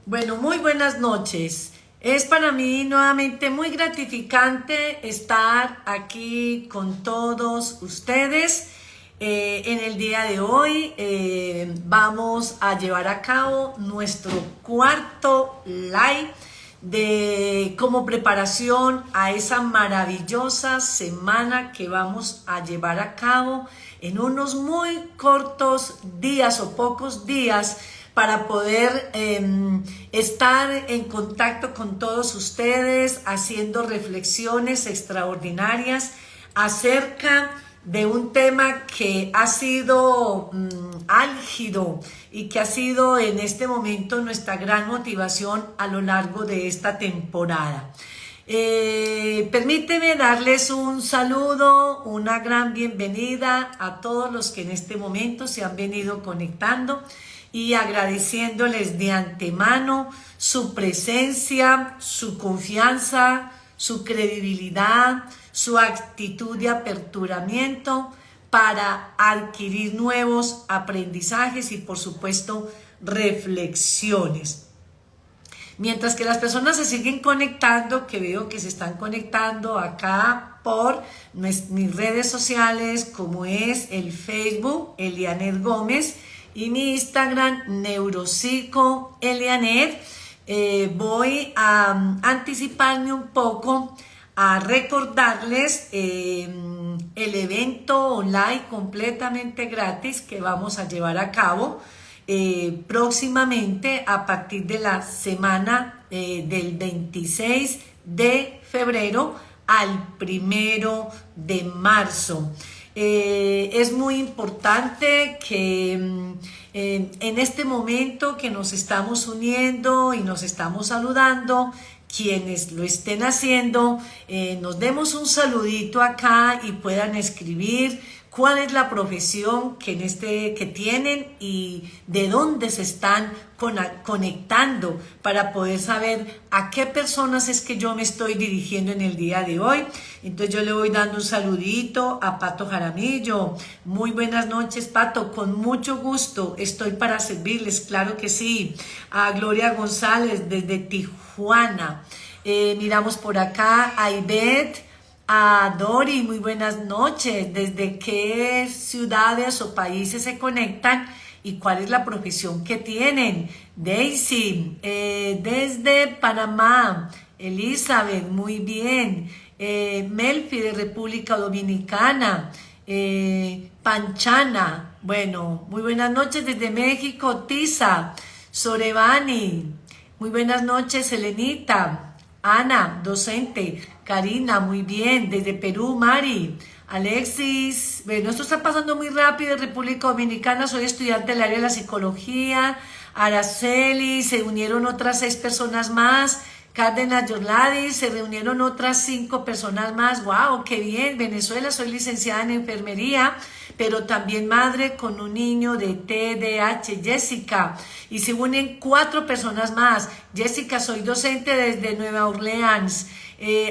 Bueno, muy buenas noches. Es para mí nuevamente muy gratificante estar aquí con todos ustedes. En el día de hoy vamos a llevar a cabo nuestro cuarto live como preparación a esa maravillosa semana que vamos a llevar a cabo en unos muy cortos días o pocos días para poder estar en contacto con todos ustedes, haciendo reflexiones extraordinarias acerca de un tema que ha sido álgido y que ha sido en este momento nuestra gran motivación a lo largo de esta temporada. Permíteme darles un saludo, una gran bienvenida a todos los que en este momento se han venido conectando y agradeciéndoles de antemano su presencia, su confianza, su credibilidad, su actitud de aperturamiento para adquirir nuevos aprendizajes y por supuesto reflexiones. Mientras que las personas se siguen conectando, que veo que se están conectando acá por mis redes sociales, como es el Facebook, Elianet Gómez, y mi Instagram, Neuropsico Elianet, voy a anticiparme un poco a recordarles el evento online completamente gratis que vamos a llevar a cabo próximamente a partir de la semana del 26 de febrero al 1 de marzo. Es muy importante que en este momento que nos estamos uniendo y nos estamos saludando, quienes lo estén haciendo, nos demos un saludito acá y puedan escribir cuál es la profesión que tienen y de dónde se están conectando para poder saber a qué personas es que yo me estoy dirigiendo en el día de hoy. Entonces yo le voy dando un saludito a Pato Jaramillo. Muy buenas noches, Pato, con mucho gusto estoy para servirles, claro que sí. A Gloria González desde Tijuana. Miramos por acá a Ivette, a Dori, muy buenas noches. ¿Desde qué ciudades o países se conectan y cuál es la profesión que tienen? Daisy, desde Panamá. Elizabeth, muy bien. Melfi de República Dominicana. Panchana, bueno, muy buenas noches desde México. Tiza, Sorevani, muy buenas noches. Elenita, Ana, docente. Karina, muy bien, desde Perú. Mari, Alexis, bueno, esto está pasando muy rápido en República Dominicana, soy estudiante del área de la psicología. Araceli, se unieron otras 6 personas más. Cárdenas Yorladis, se reunieron otras 5 personas más. ¡Wow! ¡Qué bien! Venezuela, soy licenciada en enfermería, pero también madre con un niño de TDAH. Jessica, y se unen 4 personas más. Jessica, soy docente desde Nueva Orleans.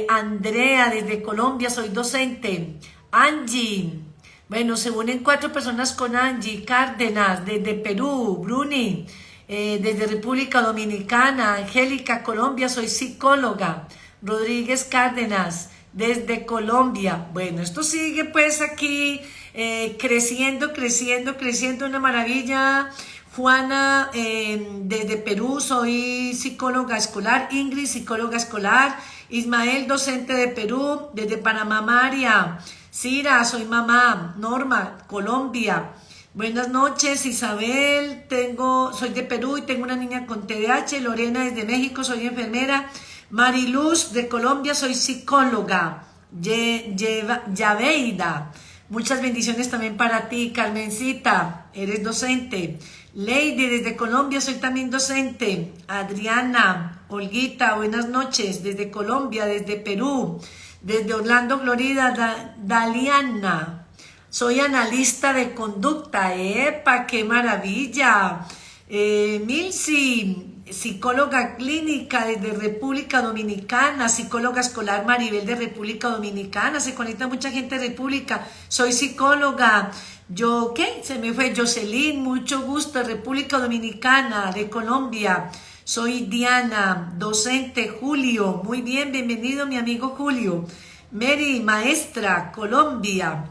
Andrea, desde Colombia, soy docente. Angie, bueno, se unen 4 personas con Angie. Cárdenas, desde Perú. Bruni, desde República Dominicana. Angélica, Colombia, soy psicóloga. Rodríguez Cárdenas, desde Colombia. Bueno, esto sigue pues aquí creciendo, una maravilla. Juana, desde Perú, soy psicóloga escolar. Ingrid, psicóloga escolar. Ismael, docente de Perú. Desde Panamá, María. Cira, soy mamá. Norma, Colombia. Buenas noches, Isabel, soy de Perú y tengo una niña con TDAH. Lorena, desde México, soy enfermera. Mariluz, de Colombia, soy psicóloga. Yaveida, muchas bendiciones también para ti. Carmencita, eres docente. Lady, desde Colombia, soy también docente. Adriana, Olguita, buenas noches, desde Colombia, desde Perú. Desde Orlando, Florida, Daliana, soy analista de conducta. ¡Epa, qué maravilla! Milsi, psicóloga clínica desde República Dominicana. Psicóloga escolar Maribel de República Dominicana. Se conecta mucha gente de República. Soy psicóloga. Se me fue Jocelyn, mucho gusto, de República Dominicana, de Colombia. Soy Diana, docente. Julio, muy bien, bienvenido mi amigo Julio. Mary, maestra, Colombia.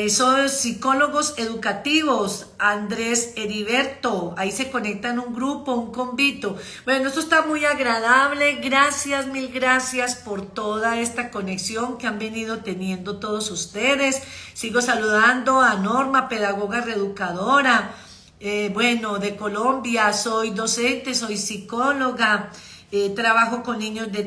Soy psicólogos educativos, Andrés Heriberto, ahí se conectan un grupo, un convito. Bueno, esto está muy agradable, gracias, mil gracias por toda esta conexión que han venido teniendo todos ustedes. Sigo saludando a Norma, pedagoga reeducadora, de Colombia, soy docente, soy psicóloga. Trabajo con niños de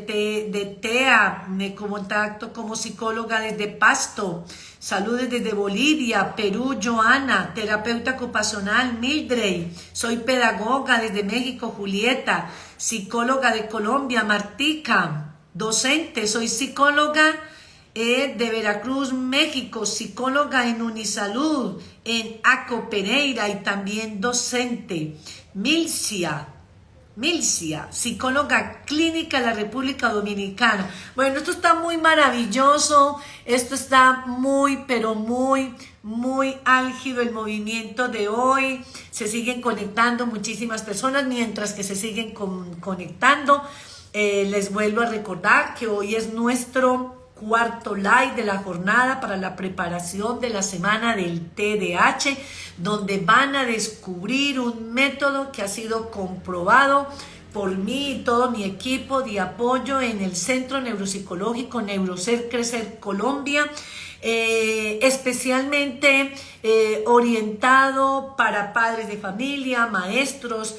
TEA, me contacto como psicóloga desde Pasto. Saludos desde Bolivia, Perú, Joana, terapeuta ocupacional, Mildred. Soy pedagoga desde México, Julieta. Psicóloga de Colombia, Martica. Docente, soy psicóloga de Veracruz, México. Psicóloga en Unisalud, en Aco Pereira y también docente. Milcia, psicóloga clínica de la República Dominicana. Bueno, esto está muy maravilloso, esto está muy, pero muy, muy álgido el movimiento de hoy. Se siguen conectando muchísimas personas, mientras que se siguen conectando. Les vuelvo a recordar que hoy es nuestro cuarto live de la jornada para la preparación de la semana del TDAH, donde van a descubrir un método que ha sido comprobado por mí y todo mi equipo de apoyo en el Centro Neuropsicológico Neurocer Crecer Colombia, especialmente orientado para padres de familia, maestros,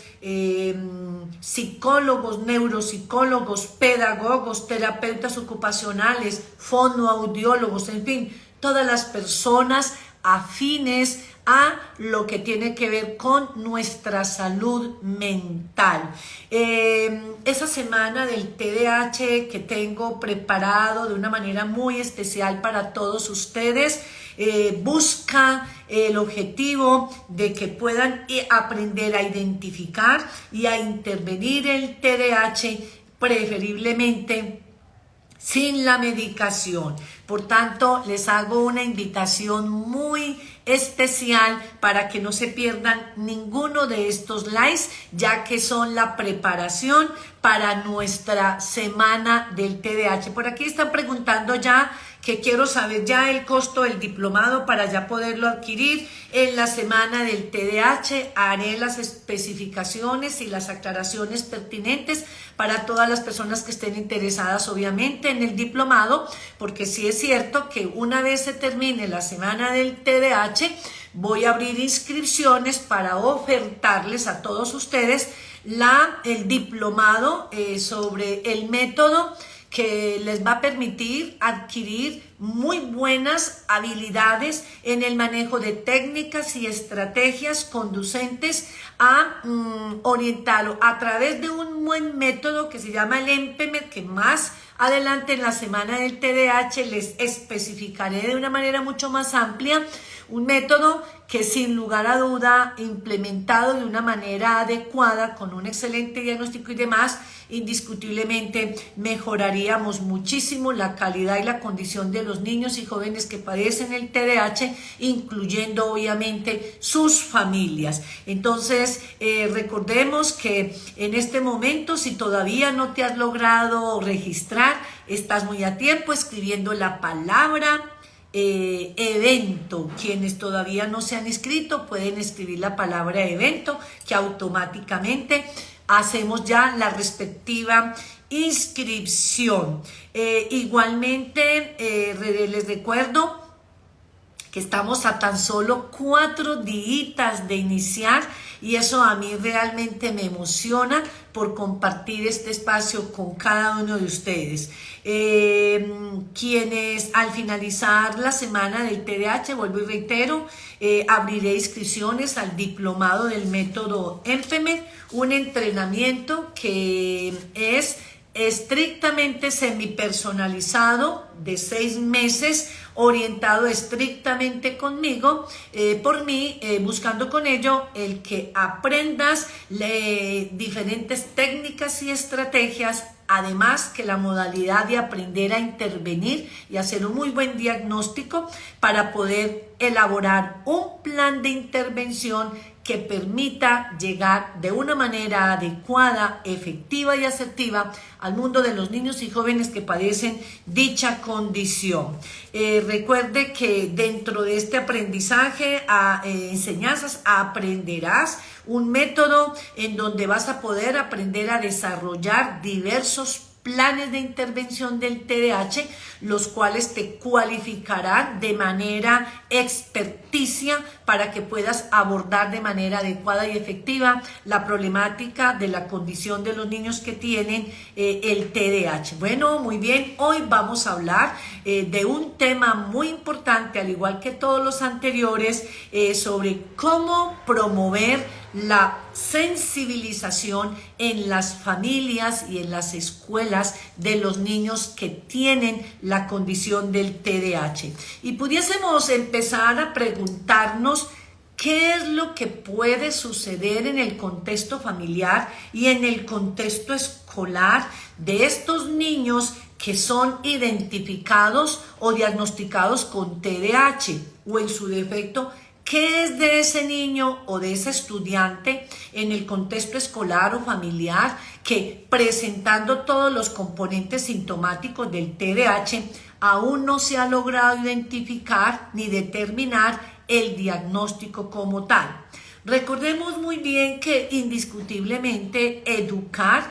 psicólogos, neuropsicólogos, pedagogos, terapeutas ocupacionales, fonoaudiólogos, en fin, todas las personas afines a lo que tiene que ver con nuestra salud mental. Esa semana del TDAH que tengo preparado de una manera muy especial para todos ustedes, busca el objetivo de que puedan aprender a identificar y a intervenir el TDAH, preferiblemente sin la medicación. Por tanto, les hago una invitación muy especial para que no se pierdan ninguno de estos lives, ya que son la preparación para nuestra semana del TDAH. Por aquí están preguntando ya que quiero saber ya el costo del diplomado para ya poderlo adquirir. En la semana del TDAH haré las especificaciones y las aclaraciones pertinentes para todas las personas que estén interesadas, obviamente, en el diplomado, porque sí es cierto que una vez se termine la semana del TDAH, voy a abrir inscripciones para ofertarles a todos ustedes el diplomado sobre el método que les va a permitir adquirir muy buenas habilidades en el manejo de técnicas y estrategias conducentes a orientarlo a través de un buen método que se llama el EMPEMER, que más adelante en la semana del TDAH les especificaré de una manera mucho más amplia. Un método que sin lugar a duda, implementado de una manera adecuada, con un excelente diagnóstico y demás, indiscutiblemente mejoraríamos muchísimo la calidad y la condición de los niños y jóvenes que padecen el TDAH, incluyendo obviamente sus familias. Entonces, recordemos que en este momento, si todavía no te has logrado registrar, estás muy a tiempo escribiendo la palabra evento. Quienes todavía no se han inscrito pueden escribir la palabra evento, que automáticamente hacemos ya la respectiva inscripción. Igualmente les recuerdo que estamos a tan solo 4 días de iniciar, y eso a mí realmente me emociona por compartir este espacio con cada uno de ustedes. Quienes al finalizar la semana del TDAH, vuelvo y reitero, abriré inscripciones al diplomado del método EMPEMER, un entrenamiento que es estrictamente semipersonalizado de 6 meses, orientado estrictamente conmigo, por mí, buscando con ello el que aprendas diferentes técnicas y estrategias, además que la modalidad de aprender a intervenir y hacer un muy buen diagnóstico para poder elaborar un plan de intervención que permita llegar de una manera adecuada, efectiva y asertiva al mundo de los niños y jóvenes que padecen dicha condición. Recuerde que dentro de este aprendizaje, enseñanzas, aprenderás un método en donde vas a poder aprender a desarrollar diversos planes de intervención del TDAH, los cuales te cualificarán de manera experticia para que puedas abordar de manera adecuada y efectiva la problemática de la condición de los niños que tienen el TDAH. Bueno, muy bien, hoy vamos a hablar de un tema muy importante, al igual que todos los anteriores, sobre cómo promover la sensibilización en las familias y en las escuelas de los niños que tienen la condición del TDAH. Y pudiésemos empezar a preguntarnos qué es lo que puede suceder en el contexto familiar y en el contexto escolar de estos niños que son identificados o diagnosticados con TDAH, o en su defecto, ¿qué es de ese niño o de ese estudiante en el contexto escolar o familiar que, presentando todos los componentes sintomáticos del TDAH, aún no se ha logrado identificar ni determinar el diagnóstico como tal? Recordemos muy bien que indiscutiblemente educar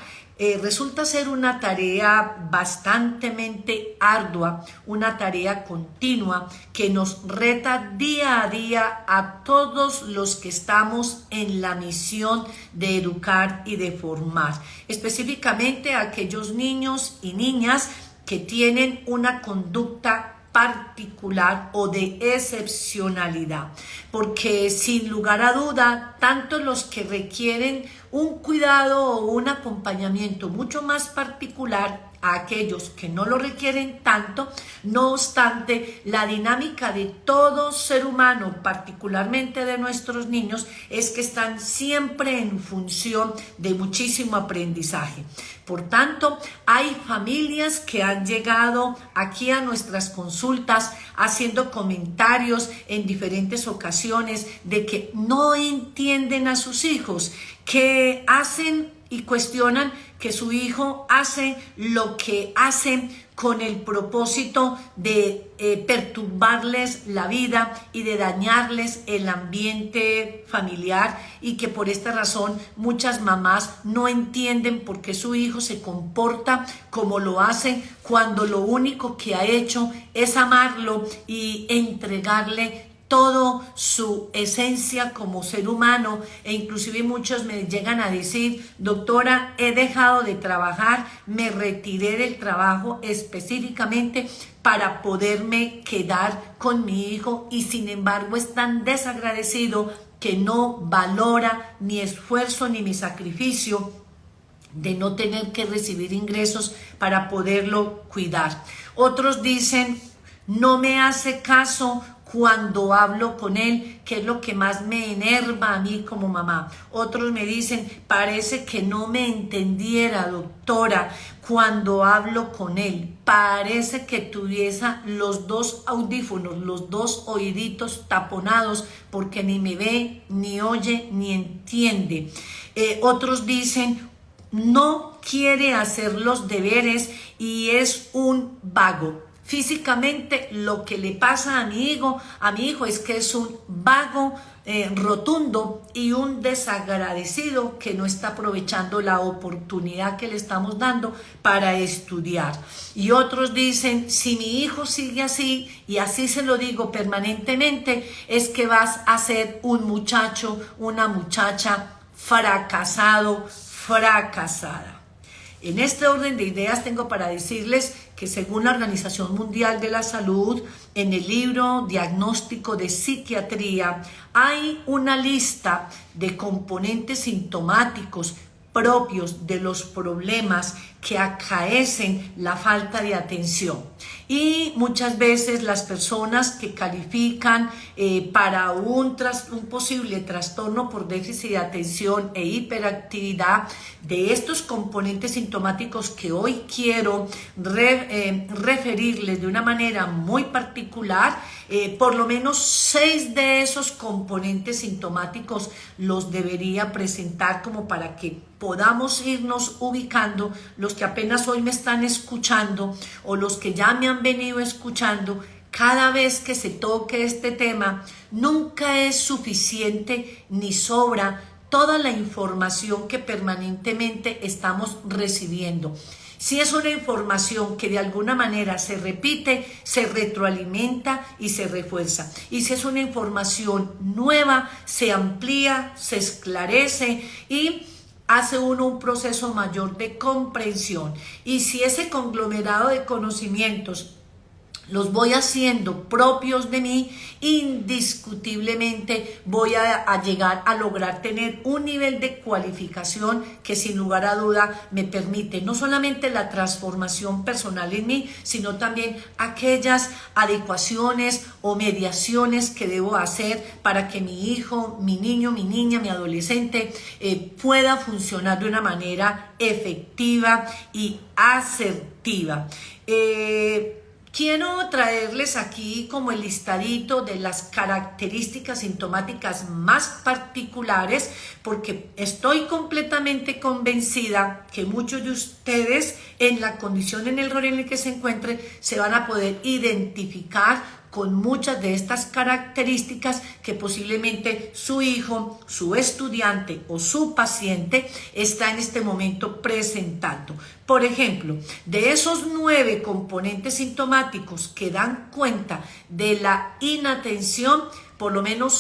resulta ser una tarea bastante ardua, una tarea continua que nos reta día a día a todos los que estamos en la misión de educar y de formar, específicamente a aquellos niños y niñas que tienen una conducta particular o de excepcionalidad, porque sin lugar a duda, tanto los que requieren un cuidado o un acompañamiento mucho más particular a aquellos que no lo requieren tanto. No obstante, la dinámica de todo ser humano, particularmente de nuestros niños, es que están siempre en función de muchísimo aprendizaje. Por tanto, hay familias que han llegado aquí a nuestras consultas haciendo comentarios en diferentes ocasiones de que no entienden a sus hijos, que hacen y cuestionan que su hijo hace lo que hace con el propósito de perturbarles la vida y de dañarles el ambiente familiar, y que por esta razón muchas mamás no entienden por qué su hijo se comporta como lo hace cuando lo único que ha hecho es amarlo y entregarle todo su esencia como ser humano. E inclusive muchos me llegan a decir: doctora, he dejado de trabajar, me retiré del trabajo específicamente para poderme quedar con mi hijo, y sin embargo es tan desagradecido que no valora mi esfuerzo ni mi sacrificio de no tener que recibir ingresos para poderlo cuidar. Otros dicen: no me hace caso cuando hablo con él, que es lo que más me enerva a mí como mamá. Otros me dicen: parece que no me entendiera, doctora, cuando hablo con él. Parece que tuviese los dos audífonos, los dos oíditos taponados, porque ni me ve, ni oye, ni entiende. Otros dicen: no quiere hacer los deberes y es un vago. Físicamente lo que le pasa a mi hijo es que es un vago rotundo y un desagradecido que no está aprovechando la oportunidad que le estamos dando para estudiar. Y otros dicen: si mi hijo sigue así, y así se lo digo permanentemente, es que vas a ser un muchacho, una muchacha fracasado, fracasada. En este orden de ideas tengo para decirles que, según la Organización Mundial de la Salud, en el libro Diagnóstico de Psiquiatría, hay una lista de componentes sintomáticos propios de los problemas que acaecen la falta de atención. Y muchas veces las personas que califican para un posible trastorno por déficit de atención e hiperactividad, de estos componentes sintomáticos que hoy quiero referirles de una manera muy particular, por lo menos 6 de esos componentes sintomáticos los debería presentar, como para que podamos irnos ubicando, los que apenas hoy me están escuchando o los que ya me han venido escuchando. Cada vez que se toque este tema, nunca es suficiente ni sobra toda la información que permanentemente estamos recibiendo. Si es una información que de alguna manera se repite, se retroalimenta y se refuerza. Y si es una información nueva, se amplía, se esclarece y hace uno un proceso mayor de comprensión. Y si ese conglomerado de conocimientos los voy haciendo propios de mí, indiscutiblemente voy a llegar a lograr tener un nivel de cualificación que sin lugar a duda me permite no solamente la transformación personal en mí, sino también aquellas adecuaciones o mediaciones que debo hacer para que mi hijo, mi niño, mi niña, mi adolescente pueda funcionar de una manera efectiva y asertiva. Quiero traerles aquí como el listadito de las características sintomáticas más particulares, porque estoy completamente convencida que muchos de ustedes, en la condición, en el rol en el que se encuentren, se van a poder identificar con muchas de estas características que posiblemente su hijo, su estudiante o su paciente está en este momento presentando. Por ejemplo, de esos 9 componentes sintomáticos que dan cuenta de la inatención, por lo menos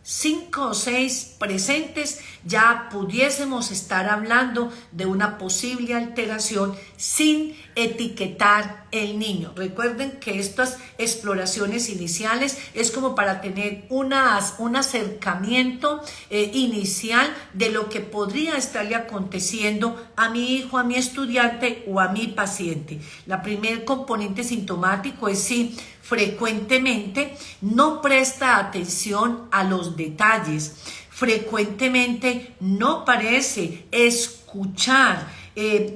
5 o 6 presentes, ya pudiésemos estar hablando de una posible alteración sin etiquetar el niño. Recuerden que estas exploraciones iniciales es como para tener un acercamiento inicial de lo que podría estarle aconteciendo a mi hijo, a mi estudiante o a mi paciente. La primer componente sintomático es si frecuentemente no presta atención a los detalles, frecuentemente no parece escuchar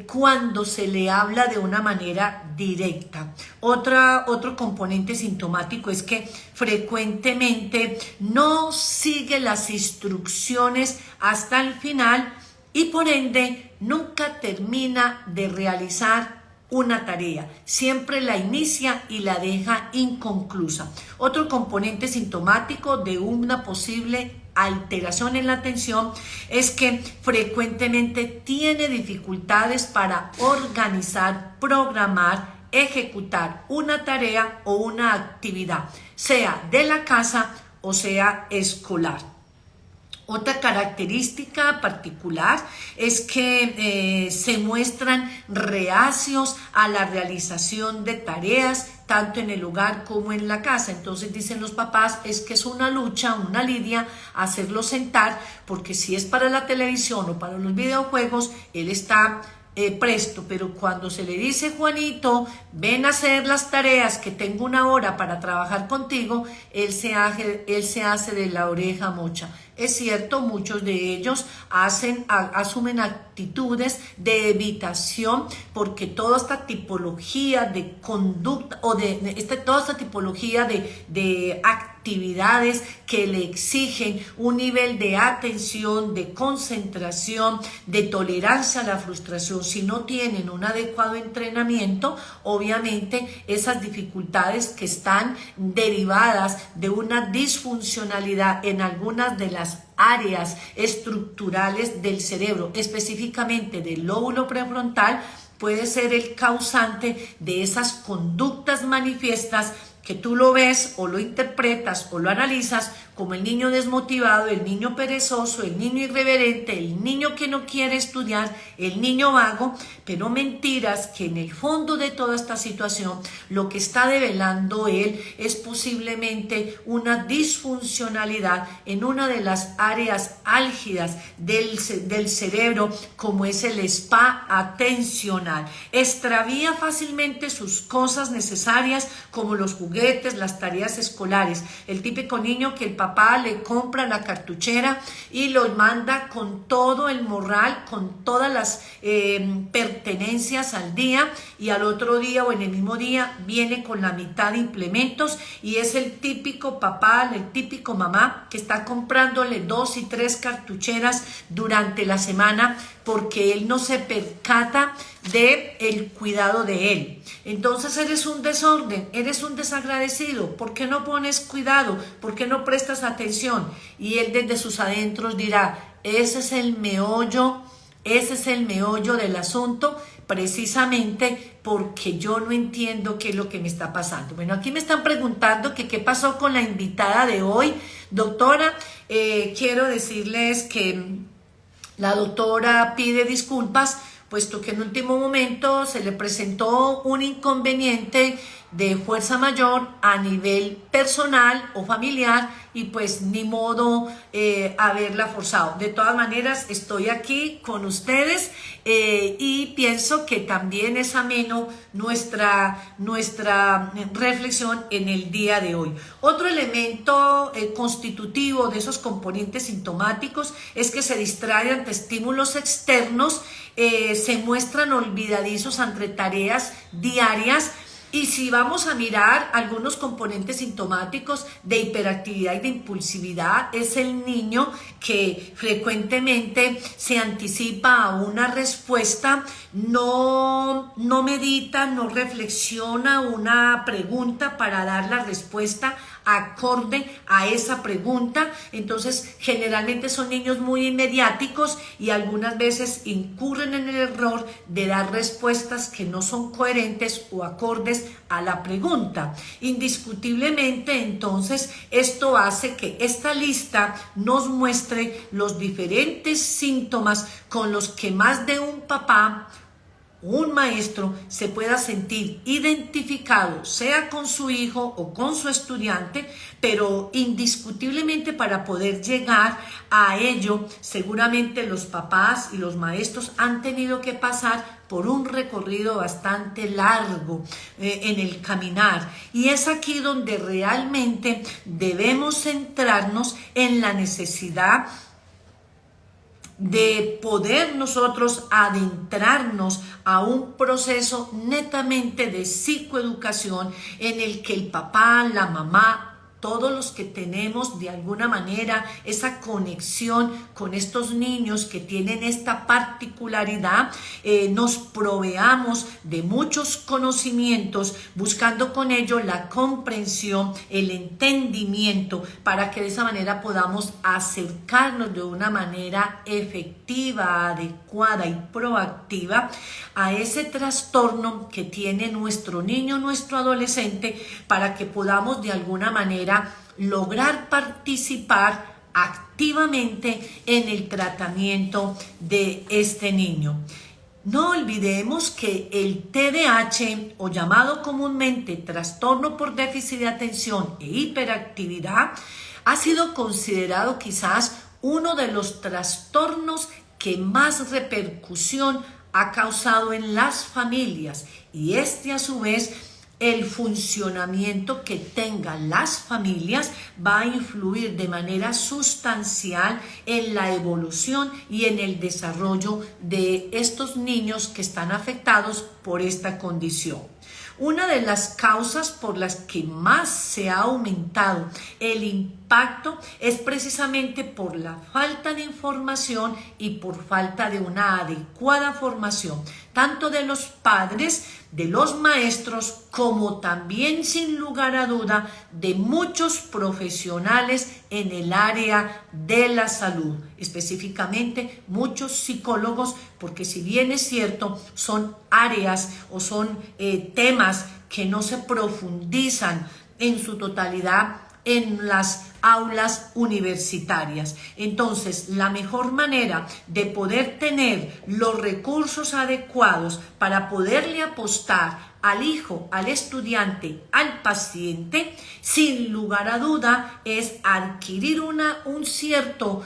cuando se le habla de una manera directa. Otro componente sintomático es que frecuentemente no sigue las instrucciones hasta el final y por ende nunca termina de realizar una tarea, siempre la inicia y la deja inconclusa. Otro componente sintomático de una posible alteración en la atención es que frecuentemente tiene dificultades para organizar, programar, ejecutar una tarea o una actividad, sea de la casa o sea escolar. Otra característica particular es que se muestran reacios a la realización de tareas, tanto en el hogar como en la casa. Entonces dicen los papás, es que es una lucha, una lidia hacerlo sentar, porque si es para la televisión o para los videojuegos, él está presto, pero cuando se le dice, Juanito, ven a hacer las tareas que tengo una hora para trabajar contigo, él se hace de la oreja mocha. Es cierto, muchos de ellos asumen actitudes de evitación, porque toda esta tipología de conducta o toda esta tipología de actividades que le exigen un nivel de atención, de concentración, de tolerancia a la frustración, si no tienen un adecuado entrenamiento, obviamente esas dificultades que están derivadas de una disfuncionalidad en algunas de las áreas estructurales del cerebro, específicamente del lóbulo prefrontal, puede ser el causante de esas conductas manifiestas que tú lo ves o lo interpretas o lo analizas como el niño desmotivado, el niño perezoso, el niño irreverente, el niño que no quiere estudiar, el niño vago, pero mentiras que en el fondo de toda esta situación lo que está develando él es posiblemente una disfuncionalidad en una de las áreas álgidas del cerebro, como es el spa atencional. Extravía fácilmente sus cosas necesarias como los juguetes, las tareas escolares. El típico niño que el papá le compra la cartuchera y lo manda con todo el morral, con todas las pertenencias al día, y al otro día o en el mismo día viene con la mitad de implementos, y es el típico papá, el típico mamá que está comprándole 2 y 3 cartucheras durante la semana porque él no se percata de el cuidado de él. Entonces eres un desorden, eres un desagradecido. ¿Por qué no pones cuidado? ¿Por qué no prestas atención? Y él desde sus adentros dirá, ese es el meollo del asunto, precisamente porque yo no entiendo qué es lo que me está pasando. Bueno, aquí me están preguntando que qué pasó con la invitada de hoy. Doctora, quiero decirles que la doctora pide disculpas, puesto que en último momento se le presentó un inconveniente de fuerza mayor a nivel personal o familiar, y pues ni modo haberla forzado. De todas maneras, estoy aquí con ustedes y pienso que también es ameno nuestra reflexión en el día de hoy. Otro elemento constitutivo de esos componentes sintomáticos es que se distraen ante estímulos externos, se muestran olvidadizos ante tareas diarias. Y si vamos a mirar algunos componentes sintomáticos de hiperactividad y de impulsividad, es el niño que frecuentemente se anticipa a una respuesta, no medita, no reflexiona una pregunta para dar la respuesta acorde a esa pregunta. Entonces generalmente son niños muy inmediáticos y algunas veces incurren en el error de dar respuestas que no son coherentes o acordes a la pregunta. Indiscutiblemente, entonces, esto hace que esta lista nos muestre los diferentes síntomas con los que más de un papá, un maestro, se pueda sentir identificado, sea con su hijo o con su estudiante, pero indiscutiblemente para poder llegar a ello, seguramente los papás y los maestros han tenido que pasar por un recorrido bastante largo en el caminar, y es aquí donde realmente debemos centrarnos en la necesidad de poder nosotros adentrarnos a un proceso netamente de psicoeducación en el que el papá, la mamá, todos los que tenemos de alguna manera esa conexión con estos niños que tienen esta particularidad, nos proveamos de muchos conocimientos, buscando con ello la comprensión, el entendimiento, para que de esa manera podamos acercarnos de una manera efectiva, adecuada y proactiva a ese trastorno que tiene nuestro niño, nuestro adolescente, para que podamos de alguna manera lograr participar activamente en el tratamiento de este niño. No olvidemos que el TDAH, o llamado comúnmente trastorno por déficit de atención e hiperactividad, ha sido considerado quizás uno de los trastornos que más repercusión ha causado en las familias, y a su vez el funcionamiento que tengan las familias va a influir de manera sustancial en la evolución y en el desarrollo de estos niños que están afectados por esta condición. Una de las causas por las que más se ha aumentado el impacto es precisamente por la falta de información y por falta de una adecuada formación, tanto de los padres, de los maestros, como también, sin lugar a duda, de muchos profesionales en el área de la salud, específicamente muchos psicólogos, porque si bien es cierto, son áreas o son temas que no se profundizan en su totalidad en las aulas universitarias. Entonces, la mejor manera de poder tener los recursos adecuados para poderle apostar al hijo, al estudiante, al paciente, sin lugar a duda, es adquirir un cierto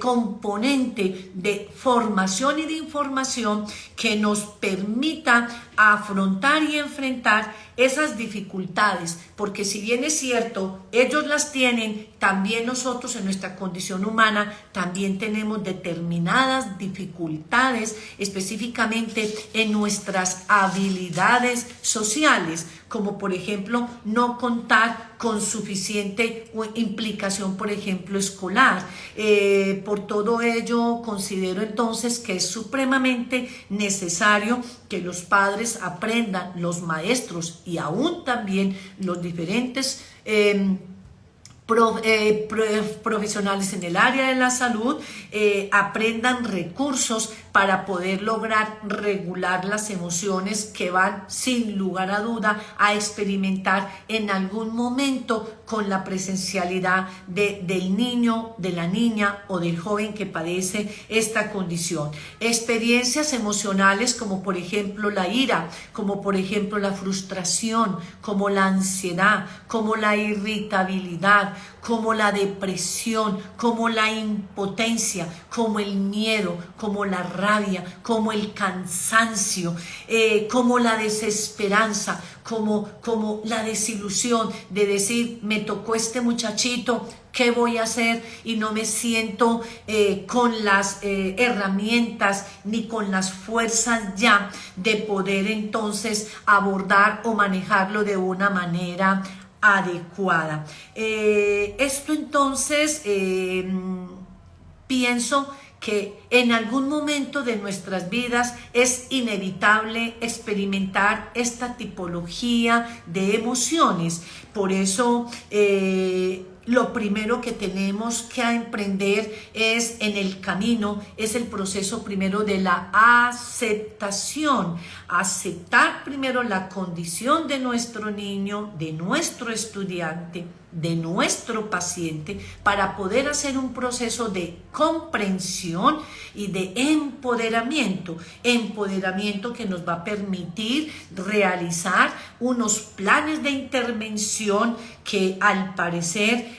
componente de formación y de información que nos permita afrontar y enfrentar esas dificultades, porque si bien es cierto, ellos las tienen, también nosotros en nuestra condición humana también tenemos determinadas dificultades, específicamente en nuestras habilidades sociales, como por ejemplo no contar con suficiente implicación, por ejemplo, escolar. Por todo ello, considero entonces que es supremamente necesario que los padres aprendan, los maestros y aún también los diferentes profesionales en el área de la salud aprendan recursos para poder lograr regular las emociones que van sin lugar a duda a experimentar en algún momento con la presencialidad del niño, de la niña o del joven que padece esta condición. Experiencias emocionales como por ejemplo la ira, como por ejemplo la frustración, como la ansiedad, como la irritabilidad, como la depresión, como la impotencia, como el miedo, como la rabia, como el cansancio, como la desesperanza, como la desilusión de decir, me tocó este muchachito, ¿qué voy a hacer? Y no me siento con las herramientas ni con las fuerzas ya de poder entonces abordar o manejarlo de una manera adecuada. Esto entonces pienso que en algún momento de nuestras vidas es inevitable experimentar esta tipología de emociones. Por eso lo primero que tenemos que emprender es en el camino, es el proceso primero de la aceptación. Aceptar primero la condición de nuestro niño, de nuestro estudiante, de nuestro paciente, para poder hacer un proceso de comprensión y de empoderamiento que nos va a permitir realizar unos planes de intervención que al parecer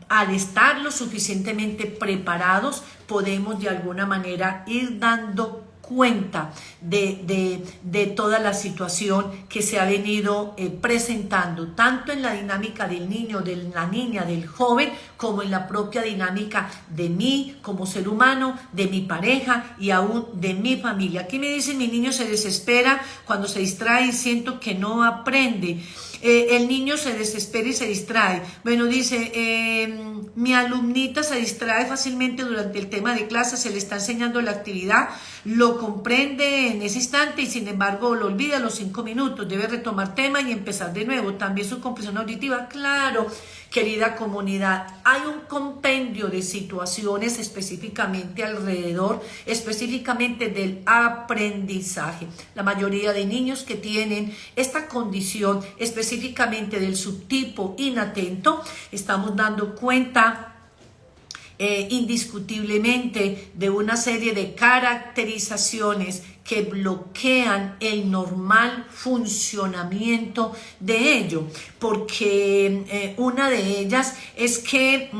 al estar lo suficientemente preparados podemos de alguna manera ir dando cuenta de toda la situación que se ha venido presentando, tanto en la dinámica del niño, de la niña, del joven, como en la propia dinámica de mí como ser humano, de mi pareja y aún de mi familia. Aquí me dicen, mi niño se desespera cuando se distrae y siento que no aprende. El niño se desespera y se distrae. Bueno, dice, mi alumnita se distrae fácilmente durante el tema de clase, se le está enseñando la actividad, lo comprende en ese instante y sin embargo lo olvida a los 5 minutos, debe retomar tema y empezar de nuevo. También su comprensión auditiva, claro, querida comunidad, hay un compendio de situaciones específicamente alrededor, específicamente del aprendizaje. La mayoría de niños que tienen esta condición, específicamente del subtipo inatento, estamos dando cuenta indiscutiblemente de una serie de caracterizaciones que bloquean el normal funcionamiento de ello, porque una de ellas es que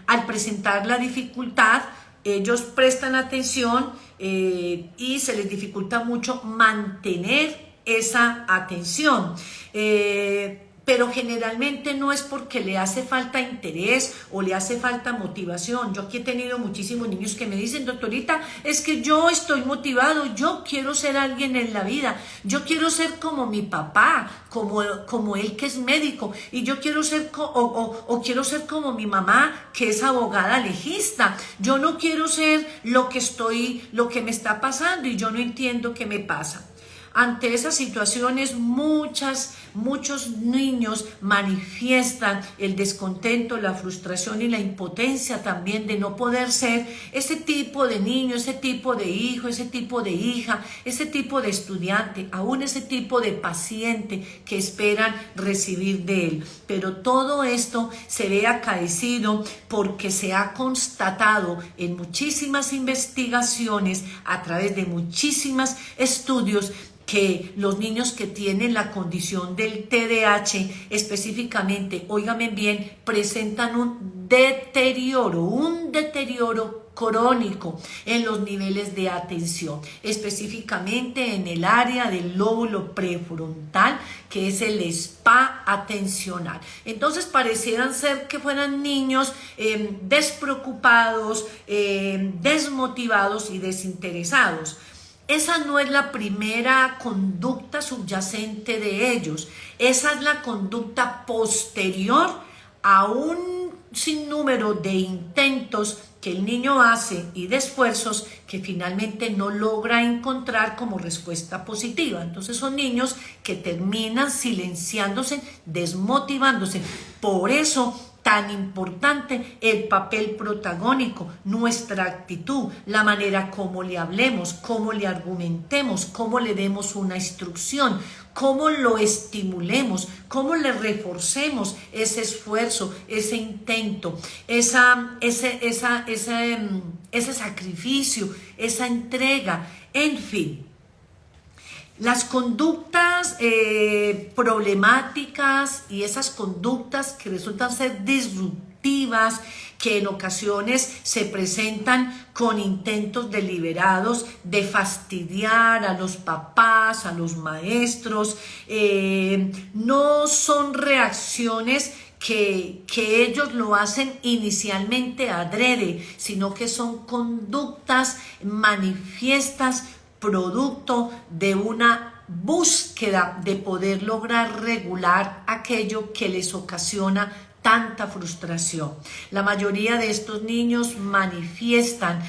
al presentar la dificultad, ellos prestan atención y se les dificulta mucho mantener esa atención. Pero generalmente no es porque le hace falta interés o le hace falta motivación. Yo aquí he tenido muchísimos niños que me dicen, doctorita, es que yo estoy motivado, yo quiero ser alguien en la vida, yo quiero ser como mi papá, como él que es médico, y yo quiero ser quiero ser como mi mamá que es abogada legista. Yo no quiero ser lo que me está pasando y yo no entiendo qué me pasa. Ante esas situaciones, muchos niños manifiestan el descontento, la frustración y la impotencia también de no poder ser ese tipo de niño, ese tipo de hijo, ese tipo de hija, ese tipo de estudiante, aún ese tipo de paciente que esperan recibir de él. Pero todo esto se ve acaecido porque se ha constatado en muchísimas investigaciones, a través de muchísimos estudios, que los niños que tienen la condición del TDAH específicamente, óigame bien, presentan un deterioro crónico en los niveles de atención, específicamente en el área del lóbulo prefrontal, que es el spa atencional. Entonces parecieran ser que fueran niños despreocupados, desmotivados y desinteresados. Esa no es la primera conducta subyacente de ellos. Esa es la conducta posterior a un sinnúmero de intentos que el niño hace y de esfuerzos que finalmente no logra encontrar como respuesta positiva. Entonces son niños que terminan silenciándose, desmotivándose. Por eso tan importante el papel protagónico, nuestra actitud, la manera como le hablemos, cómo le argumentemos, cómo le demos una instrucción, cómo lo estimulemos, cómo le reforcemos ese esfuerzo, ese intento, ese sacrificio, esa entrega, en fin. Las conductas problemáticas y esas conductas que resultan ser disruptivas, que en ocasiones se presentan con intentos deliberados de fastidiar a los papás, a los maestros, no son reacciones que ellos lo hacen inicialmente adrede, sino que son conductas manifiestas producto de una búsqueda de poder lograr regular aquello que les ocasiona tanta frustración. La mayoría de estos niños manifiestan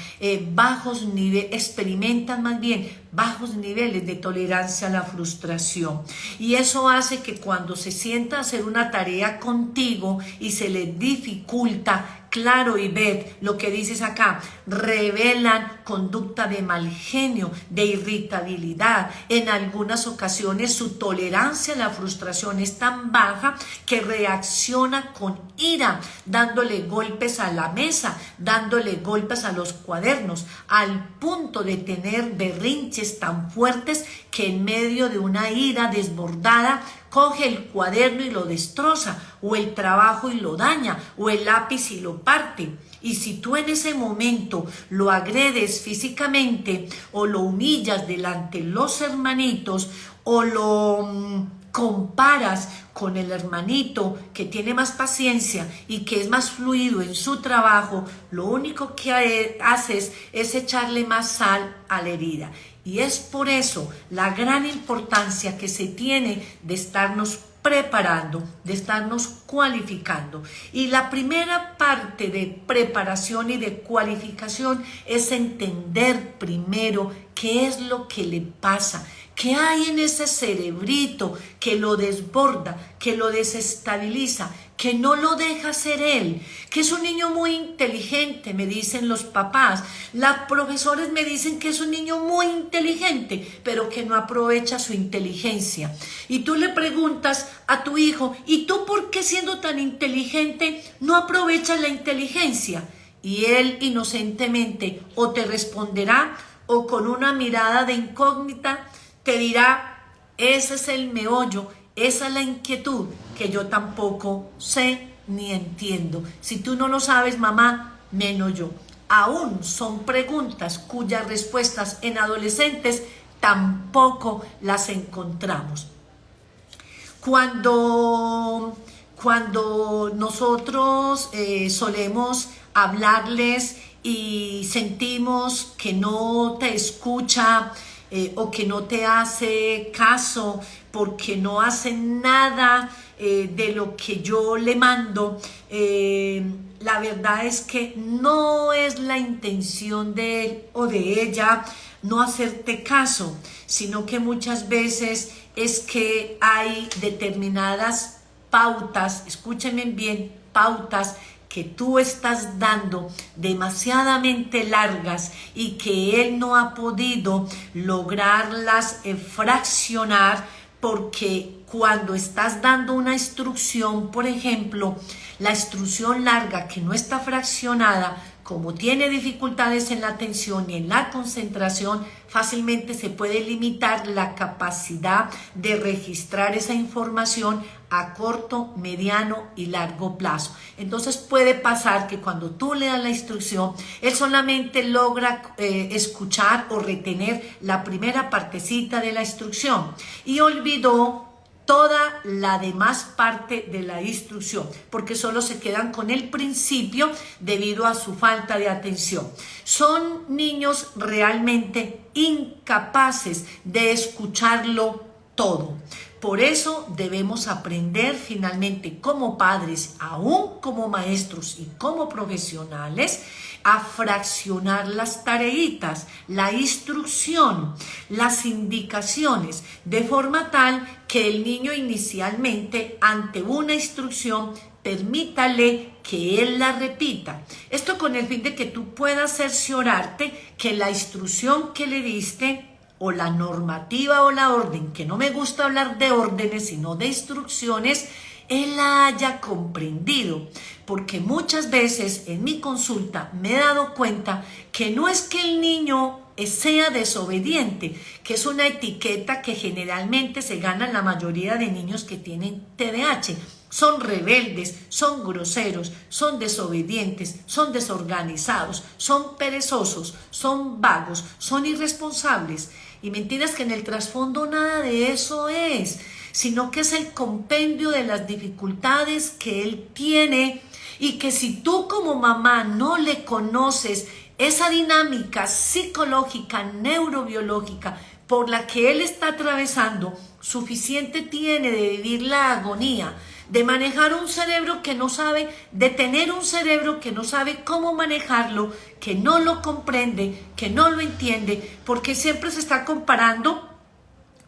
bajos niveles, experimentan más bien bajos niveles de tolerancia a la frustración. Y eso hace que cuando se sienta a hacer una tarea contigo y se les dificulta, claro, y ver lo que dices acá, revelan conducta de mal genio, de irritabilidad. En algunas ocasiones su tolerancia a la frustración es tan baja que reacciona con ira, dándole golpes a la mesa, dándole golpes a los cuadernos, al punto de tener berrinches tan fuertes que en medio de una ira desbordada coge el cuaderno y lo destroza, o el trabajo y lo daña, o el lápiz y lo parte. Y si tú en ese momento lo agredes físicamente o lo humillas delante de los hermanitos o lo comparas con el hermanito que tiene más paciencia y que es más fluido en su trabajo, lo único que haces es echarle más sal a la herida. Y es por eso la gran importancia que se tiene de estarnos preparando, de estarnos cualificando. Y la primera parte de preparación y de cualificación es entender primero qué es lo que le pasa, qué hay en ese cerebrito que lo desborda, que lo desestabiliza, que no lo deja ser él, que es un niño muy inteligente, me dicen los papás. Los profesores me dicen que es un niño muy inteligente, pero que no aprovecha su inteligencia. Y tú le preguntas a tu hijo, ¿y tú por qué siendo tan inteligente no aprovechas la inteligencia? Y él inocentemente o te responderá o con una mirada de incógnita te dirá, ese es el meollo, esa es la inquietud que yo tampoco sé ni entiendo. Si tú no lo sabes, mamá, menos yo. Aún son preguntas cuyas respuestas en adolescentes tampoco las encontramos. Cuando nosotros solemos hablarles y sentimos que no te escucha, o que no te hace caso porque no hacen nada de lo que yo le mando, la verdad es que no es la intención de él o de ella no hacerte caso, sino que muchas veces es que hay determinadas pautas, escúchenme bien, pautas que tú estás dando demasiadamente largas y que él no ha podido lograrlas fraccionar, porque cuando estás dando una instrucción, por ejemplo, la instrucción larga que no está fraccionada, como tiene dificultades en la atención y en la concentración, fácilmente se puede limitar la capacidad de registrar esa información a corto, mediano y largo plazo. Entonces puede pasar que cuando tú le das la instrucción, él solamente logra escuchar o retener la primera partecita de la instrucción y olvidó toda la demás parte de la instrucción, porque solo se quedan con el principio debido a su falta de atención. Son niños realmente incapaces de escucharlo todo. Por eso debemos aprender finalmente como padres, aún como maestros y como profesionales, a fraccionar las tareitas, la instrucción, las indicaciones, de forma tal que el niño inicialmente ante una instrucción permítale que él la repita. Esto con el fin de que tú puedas cerciorarte que la instrucción que le diste o la normativa o la orden, que no me gusta hablar de órdenes sino de instrucciones, él la haya comprendido, porque muchas veces en mi consulta me he dado cuenta que no es que el niño sea desobediente, que es una etiqueta que generalmente se gana la mayoría de niños que tienen TDAH. Son rebeldes, son groseros, son desobedientes, son desorganizados, son perezosos, son vagos, son irresponsables. Y mentiras que en el trasfondo nada de eso es, sino que es el compendio de las dificultades que él tiene, y que si tú como mamá no le conoces esa dinámica psicológica, neurobiológica por la que él está atravesando, suficiente tiene de vivir la agonía, de manejar un cerebro que no sabe, de tener un cerebro que no sabe cómo manejarlo, que no lo comprende, que no lo entiende, porque siempre se está comparando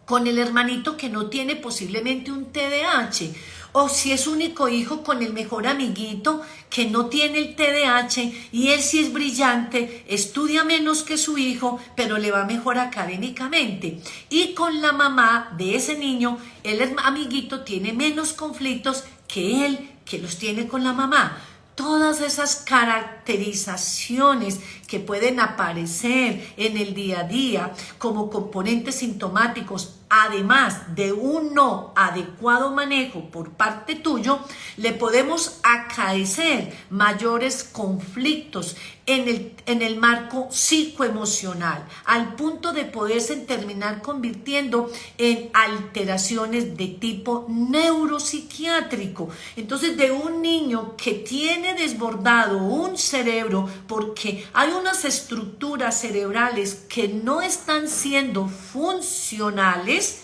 con el hermanito que no tiene posiblemente un TDAH, o si es único hijo, con el mejor amiguito que no tiene el TDAH y él sí es brillante, estudia menos que su hijo, pero le va mejor académicamente. Y con la mamá de ese niño, el amiguito tiene menos conflictos que él, que los tiene con la mamá. Todas esas caracterizaciones que pueden aparecer en el día a día como componentes sintomáticos, además de un no adecuado manejo por parte tuyo, le podemos acaecer mayores conflictos en el marco psicoemocional, al punto de poderse terminar convirtiendo en alteraciones de tipo neuropsiquiátrico. Entonces, de un niño que tiene desbordado un cerebro porque hay unas estructuras cerebrales que no están siendo funcionales,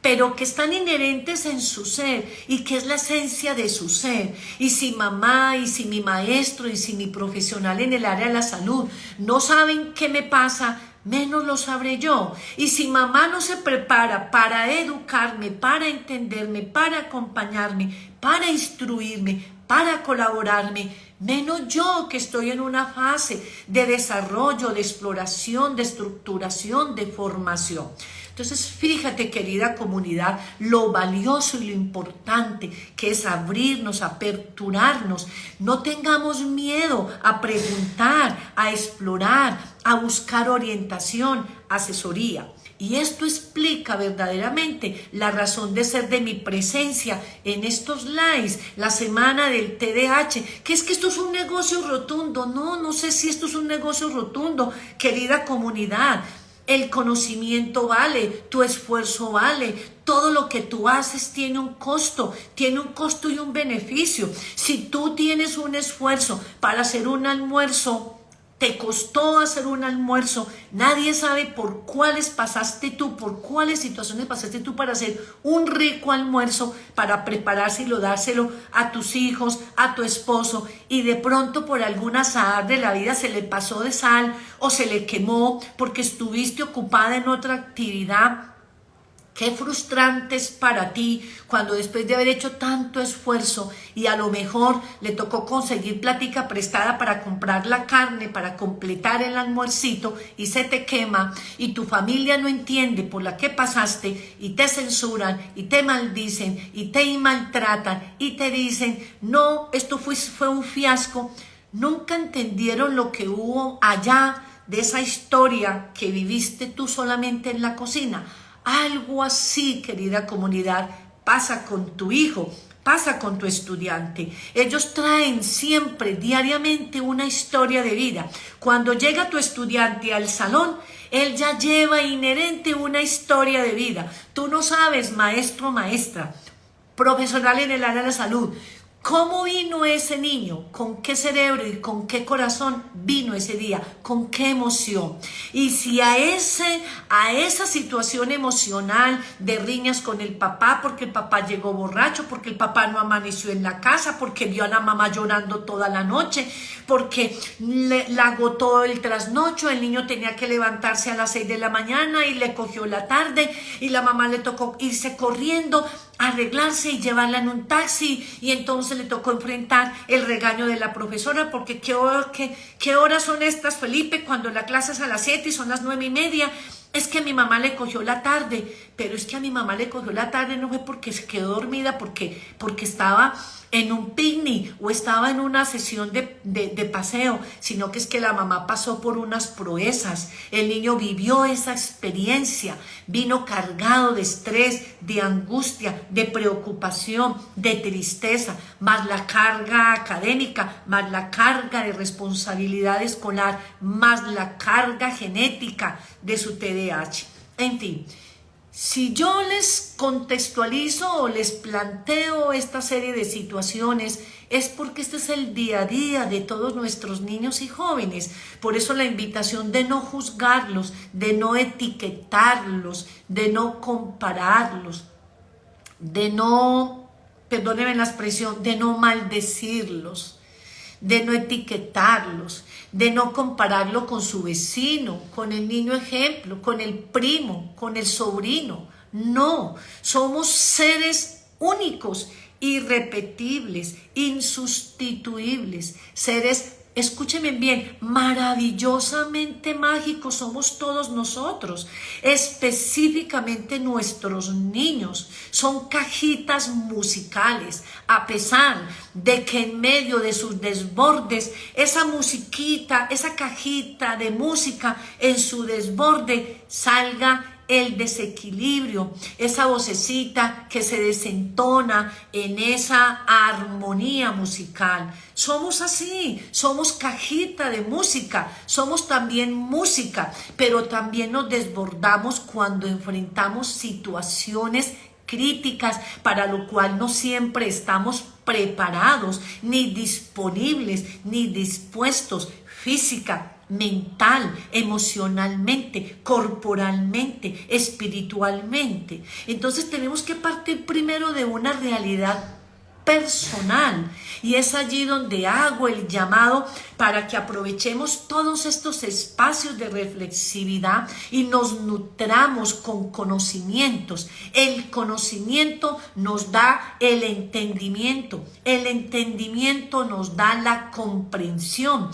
pero que están inherentes en su ser y que es la esencia de su ser. Y si mamá, y si mi maestro, y si mi profesional en el área de la salud no saben qué me pasa, menos lo sabré yo. Y si mamá no se prepara para educarme, para entenderme, para acompañarme, para instruirme, para colaborarme, menos yo, que estoy en una fase de desarrollo, de exploración, de estructuración, de formación. Entonces, fíjate, querida comunidad, lo valioso y lo importante que es abrirnos, aperturarnos. No tengamos miedo a preguntar, a explorar, a buscar orientación, asesoría. Y esto explica verdaderamente la razón de ser de mi presencia en estos lives, la semana del TDAH, que es que esto es un negocio rotundo. No sé si esto es un negocio rotundo, querida comunidad. El conocimiento vale, tu esfuerzo vale, todo lo que tú haces tiene un costo y un beneficio. Si tú tienes un esfuerzo para hacer un almuerzo te costó hacer un almuerzo, nadie sabe por cuáles pasaste tú, por cuáles situaciones pasaste tú para hacer un rico almuerzo, para preparárselo, dárselo a tus hijos, a tu esposo, y de pronto por algún azar de la vida se le pasó de sal o se le quemó porque estuviste ocupada en otra actividad. Qué frustrante es para ti cuando después de haber hecho tanto esfuerzo y a lo mejor le tocó conseguir plática prestada para comprar la carne, para completar el almuercito, y se te quema y tu familia no entiende por la que pasaste y te censuran y te maldicen y te maltratan y te dicen, no, esto fue un fiasco. Nunca entendieron lo que hubo allá de esa historia que viviste tú solamente en la cocina. Algo así, querida comunidad, pasa con tu hijo, pasa con tu estudiante. Ellos traen siempre, diariamente, una historia de vida. Cuando llega tu estudiante al salón, él ya lleva inherente una historia de vida. Tú no sabes, maestro, maestra, profesional en el área de la salud, ¿cómo vino ese niño? ¿Con qué cerebro y con qué corazón vino ese día? ¿Con qué emoción? Y si a esa situación emocional de riñas con el papá, porque el papá llegó borracho, porque el papá no amaneció en la casa, porque vio a la mamá llorando toda la noche, porque la agotó el trasnocho, el niño tenía que levantarse a las 6 de la mañana y le cogió la tarde y la mamá le tocó irse corriendo, arreglarse y llevarla en un taxi, y entonces le tocó enfrentar el regaño de la profesora porque ¿qué horas son estas, Felipe? Cuando la clase es a las 7 y son las 9:30. Es que a mi mamá le cogió la tarde, pero es que a mi mamá le cogió la tarde no fue porque se quedó dormida, porque estaba en un picnic o estaba en una sesión de paseo, sino que es que la mamá pasó por unas proezas. El niño vivió esa experiencia, vino cargado de estrés, de angustia, de preocupación, de tristeza, más la carga académica, más la carga de responsabilidad escolar, más la carga genética de su TDAH. En fin, si yo les contextualizo o les planteo esta serie de situaciones, es porque este es el día a día de todos nuestros niños y jóvenes. Por eso la invitación de no juzgarlos, de no etiquetarlos, de no compararlos, de no, perdónenme la expresión, de no maldecirlos, de no etiquetarlos, de no compararlo con su vecino, con el niño ejemplo, con el primo, con el sobrino. No, somos seres únicos, irrepetibles, insustituibles, seres, escúchenme bien, maravillosamente mágicos somos todos nosotros, específicamente nuestros niños. Son cajitas musicales, a pesar de que en medio de sus desbordes, esa musiquita, esa cajita de música en su desborde salga el desequilibrio, esa vocecita que se desentona en esa armonía musical. Somos así, somos cajita de música, somos también música, pero también nos desbordamos cuando enfrentamos situaciones críticas, para lo cual no siempre estamos preparados, ni disponibles, ni dispuestos física, mental, emocionalmente, corporalmente, espiritualmente. Entonces tenemos que partir primero de una realidad personal, y es allí donde hago el llamado para que aprovechemos todos estos espacios de reflexividad y nos nutramos con conocimientos. El conocimiento nos da el entendimiento nos da la comprensión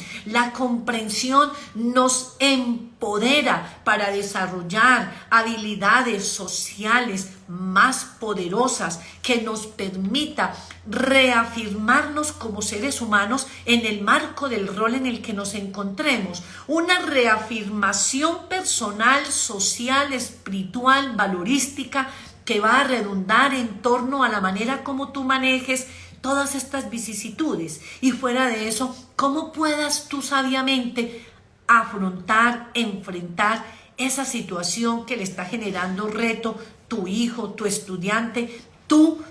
nos empodera para desarrollar habilidades sociales más poderosas que nos permita reafirmarnos como seres humanos en el marco del rol en el que nos encontremos. Una reafirmación personal, social, espiritual, valorística, que va a redundar en torno a la manera como tú manejes todas estas vicisitudes, y fuera de eso, cómo puedas tú sabiamente afrontar, enfrentar esa situación que le está generando reto tu hijo, tu estudiante, tu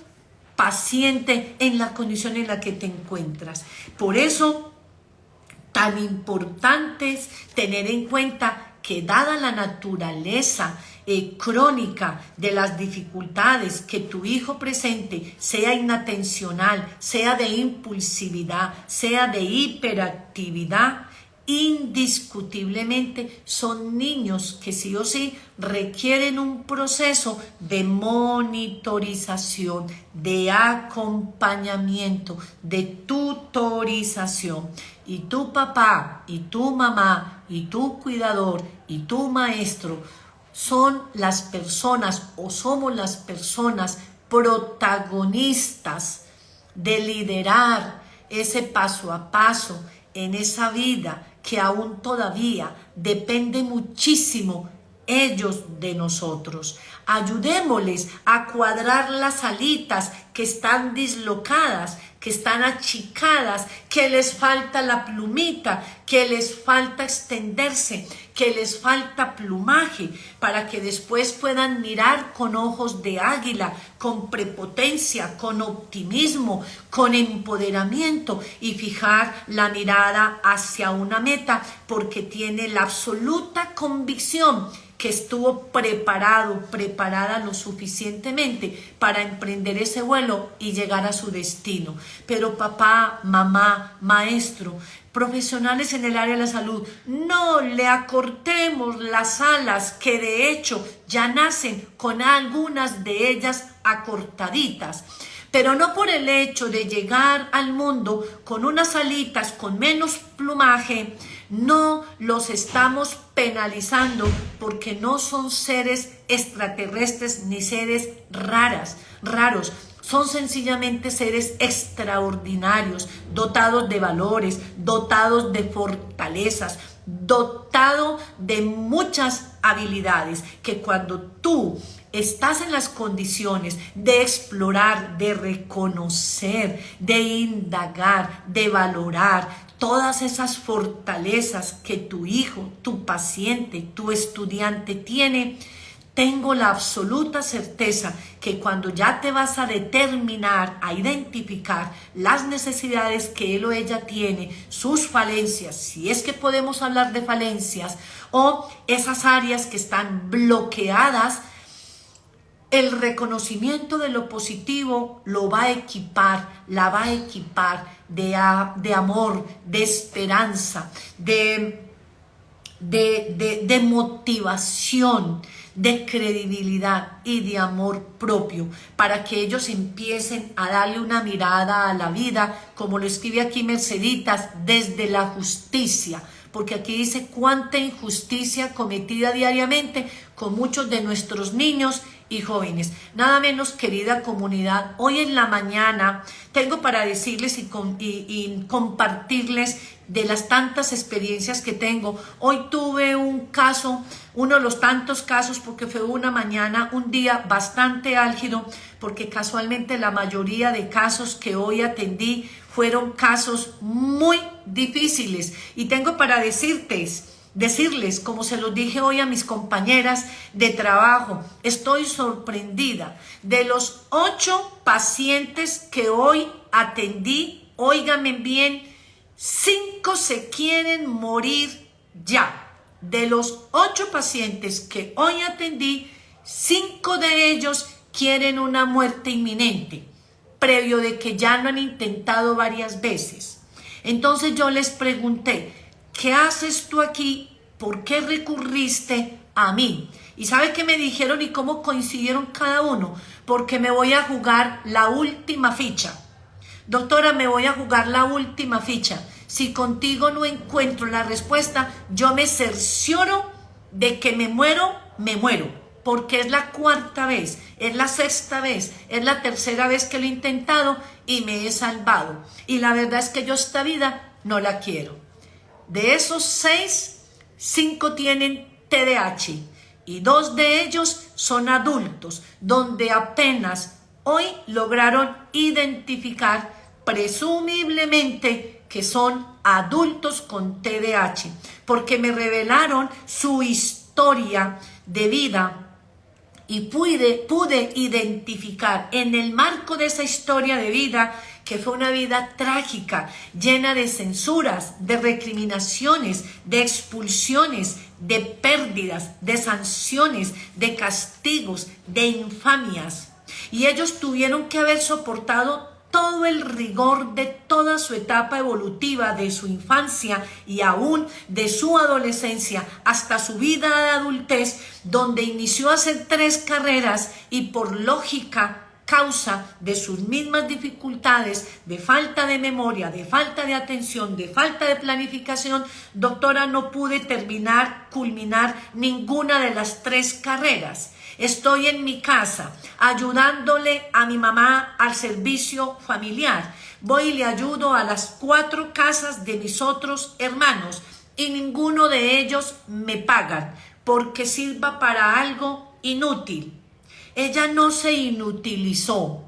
paciente en la condición en la que te encuentras. Por eso, tan importante es tener en cuenta que dada la naturaleza crónica de las dificultades que tu hijo presente, sea inatencional, sea de impulsividad, sea de hiperactividad, indiscutiblemente son niños que sí o sí requieren un proceso de monitorización, de acompañamiento, de tutorización. Y tu papá, y tu mamá, y tu cuidador, y tu maestro son las personas o somos las personas protagonistas de liderar ese paso a paso en esa vida que aún todavía depende muchísimo ellos de nosotros. Ayudémosles a cuadrar las alitas que están dislocadas, que están achicadas, que les falta la plumita, que les falta extenderse, que les falta plumaje, para que después puedan mirar con ojos de águila, con prepotencia, con optimismo, con empoderamiento y fijar la mirada hacia una meta, porque tiene la absoluta convicción que estuvo preparada lo suficientemente para emprender ese vuelo y llegar a su destino. Pero papá, mamá, maestro, profesionales en el área de la salud, no le acortemos las alas, que de hecho ya nacen con algunas de ellas acortaditas. Pero no por el hecho de llegar al mundo con unas alitas con menos plumaje, no los estamos penalizando, porque no son seres extraterrestres ni seres raros. Son sencillamente seres extraordinarios, dotados de valores, dotados de fortalezas, dotados de muchas habilidades que cuando tú estás en las condiciones de explorar, de reconocer, de indagar, de valorar todas esas fortalezas que tu hijo, tu paciente, tu estudiante tiene, tengo la absoluta certeza que cuando ya te vas a determinar, a identificar las necesidades que él o ella tiene, sus falencias, si es que podemos hablar de falencias, o esas áreas que están bloqueadas, el reconocimiento de lo positivo lo va a equipar, la va a equipar de amor, de esperanza, de motivación, de credibilidad y de amor propio, para que ellos empiecen a darle una mirada a la vida, como lo escribe aquí Merceditas, desde la justicia. Porque aquí dice cuánta injusticia cometida diariamente con muchos de nuestros niños y jóvenes. Nada menos, querida comunidad, hoy en la mañana tengo para decirles y compartirles de las tantas experiencias que tengo. Hoy tuve un caso, uno de los tantos casos, porque fue una mañana, un día bastante álgido, porque casualmente la mayoría de casos que hoy atendí fueron casos muy difíciles. Y tengo para decirles, como se los dije hoy a mis compañeras de trabajo, estoy sorprendida de los 8 pacientes que hoy atendí. Óigame bien, 5 se quieren morir ya. De los 8 pacientes que hoy atendí, 5 de ellos quieren una muerte inminente, previo de que ya lo han intentado varias veces. Entonces yo les pregunté, ¿qué haces tú aquí? ¿Por qué recurriste a mí? ¿Y sabe qué me dijeron y cómo coincidieron cada uno? Porque me voy a jugar la última ficha. Doctora, me voy a jugar la última ficha. Si contigo no encuentro la respuesta, yo me cercioro de que me muero, porque es la 4ª vez, es la 6ª vez, es la 3ª vez que lo he intentado y me he salvado. Y la verdad es que yo esta vida no la quiero. De esos 6, 5 tienen TDAH y 2 de ellos son adultos, donde apenas hoy lograron identificar presumiblemente que son adultos con TDAH, porque me revelaron su historia de vida y pude identificar en el marco de esa historia de vida que fue una vida trágica, llena de censuras, de recriminaciones, de expulsiones, de pérdidas, de sanciones, de castigos, de infamias. Y ellos tuvieron que haber soportado todo el rigor de toda su etapa evolutiva, de su infancia y aún de su adolescencia hasta su vida de adultez, donde inició a hacer 3 carreras y por lógica, causa de sus mismas dificultades, de falta de memoria, de falta de atención, de falta de planificación, doctora, no pude culminar ninguna de las 3 carreras. Estoy en mi casa ayudándole a mi mamá al servicio familiar. Voy y le ayudo a las 4 casas de mis otros hermanos y ninguno de ellos me pagan porque sirva para algo inútil. Ella no se inutilizó.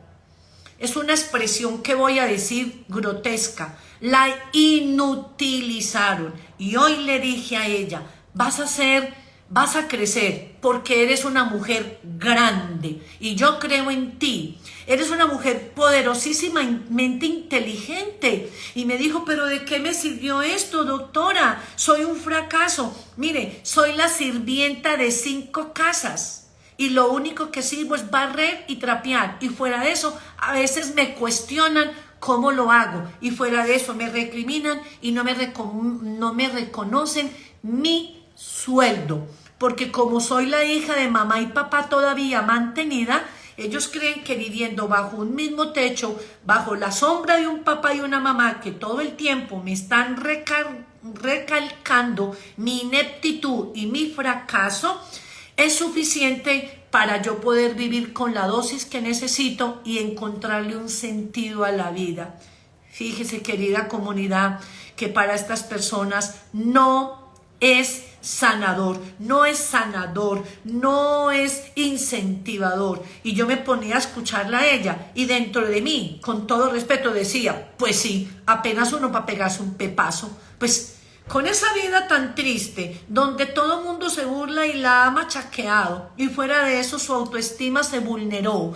Es una expresión que voy a decir grotesca. La inutilizaron. Y hoy le dije a ella, vas a crecer porque eres una mujer grande y yo creo en ti. Eres una mujer poderosísimamente inteligente. Y me dijo, pero ¿de qué me sirvió esto, doctora? Soy un fracaso. Mire, soy la sirvienta de 5 casas. Y lo único que sirvo es barrer y trapear. Y fuera de eso, a veces me cuestionan cómo lo hago. Y fuera de eso, me recriminan y no me reconocen mi sueldo. Porque como soy la hija de mamá y papá todavía mantenida, ellos creen que viviendo bajo un mismo techo, bajo la sombra de un papá y una mamá que todo el tiempo me están recalcando mi ineptitud y mi fracaso, es suficiente para yo poder vivir con la dosis que necesito y encontrarle un sentido a la vida. Fíjese, querida comunidad, que para estas personas no es sanador, no es incentivador. Y yo me ponía a escucharla a ella y dentro de mí, con todo respeto, decía, pues sí, apenas uno para pegarse un pepazo, pues con esa vida tan triste, donde todo el mundo se burla y la ha machaqueado, y fuera de eso su autoestima se vulneró,